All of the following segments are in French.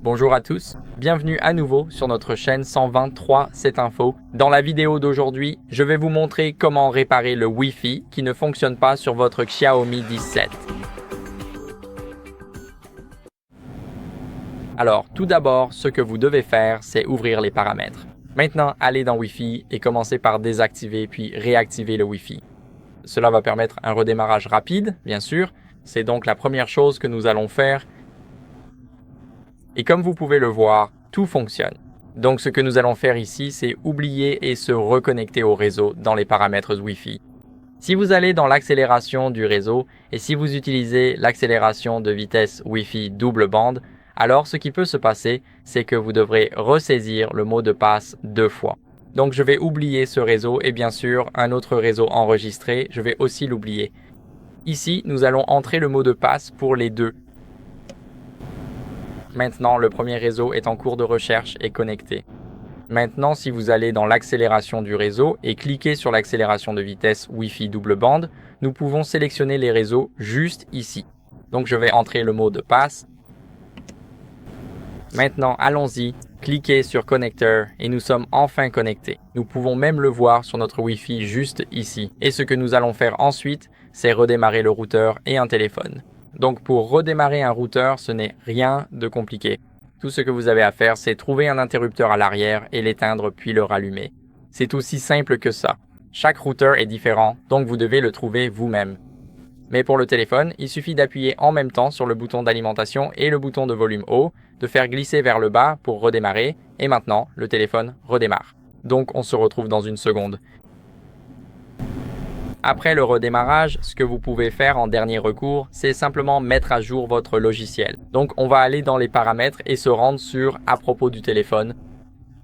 Bonjour à tous, bienvenue à nouveau sur notre chaîne 123 cette info. Dans la vidéo d'aujourd'hui, je vais vous montrer comment réparer le Wi-Fi qui ne fonctionne pas sur votre Xiaomi 17. Alors, tout d'abord, ce que vous devez faire, c'est ouvrir les paramètres. Maintenant, allez dans Wi-Fi et commencez par désactiver puis réactiver le Wi-Fi. Cela va permettre un redémarrage rapide, bien sûr. C'est donc la première chose que nous allons faire. Et comme vous pouvez le voir, tout fonctionne. Donc ce que nous allons faire ici, c'est oublier et se reconnecter au réseau dans les paramètres Wi-Fi. Si vous allez dans l'accélération du réseau et si vous utilisez l'accélération de vitesse Wi-Fi double bande, alors ce qui peut se passer, c'est que vous devrez ressaisir le mot de passe 2 fois. Donc je vais oublier ce réseau et bien sûr un autre réseau enregistré, je vais aussi l'oublier. Ici, nous allons entrer le mot de passe pour les deux. Maintenant, le premier réseau est en cours de recherche et connecté. Maintenant, si vous allez dans l'accélération du réseau et cliquez sur l'accélération de vitesse Wi-Fi double bande, nous pouvons sélectionner les réseaux juste ici. Donc je vais entrer le mot de passe. Maintenant, allons-y, cliquez sur connecteur et nous sommes enfin connectés. Nous pouvons même le voir sur notre Wi-Fi juste ici. Et ce que nous allons faire ensuite, c'est redémarrer le routeur et un téléphone. Donc pour redémarrer un routeur, ce n'est rien de compliqué. Tout ce que vous avez à faire, c'est trouver un interrupteur à l'arrière et l'éteindre puis le rallumer. C'est aussi simple que ça. Chaque routeur est différent, donc vous devez le trouver vous-même. Mais pour le téléphone, il suffit d'appuyer en même temps sur le bouton d'alimentation et le bouton de volume haut, de faire glisser vers le bas pour redémarrer, et maintenant, le téléphone redémarre. Donc on se retrouve dans une seconde. Après le redémarrage, ce que vous pouvez faire en dernier recours, c'est simplement mettre à jour votre logiciel. Donc on va aller dans les paramètres et se rendre sur « À propos du téléphone ».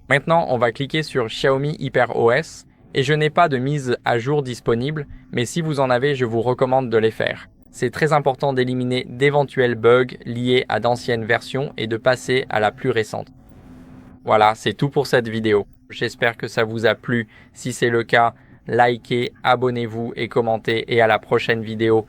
Maintenant, on va cliquer sur Xiaomi HyperOS et je n'ai pas de mise à jour disponible, mais si vous en avez, je vous recommande de les faire. C'est très important d'éliminer d'éventuels bugs liés à d'anciennes versions et de passer à la plus récente. Voilà, c'est tout pour cette vidéo. J'espère que ça vous a plu. Si c'est le cas, likez, abonnez-vous et commentez et à la prochaine vidéo.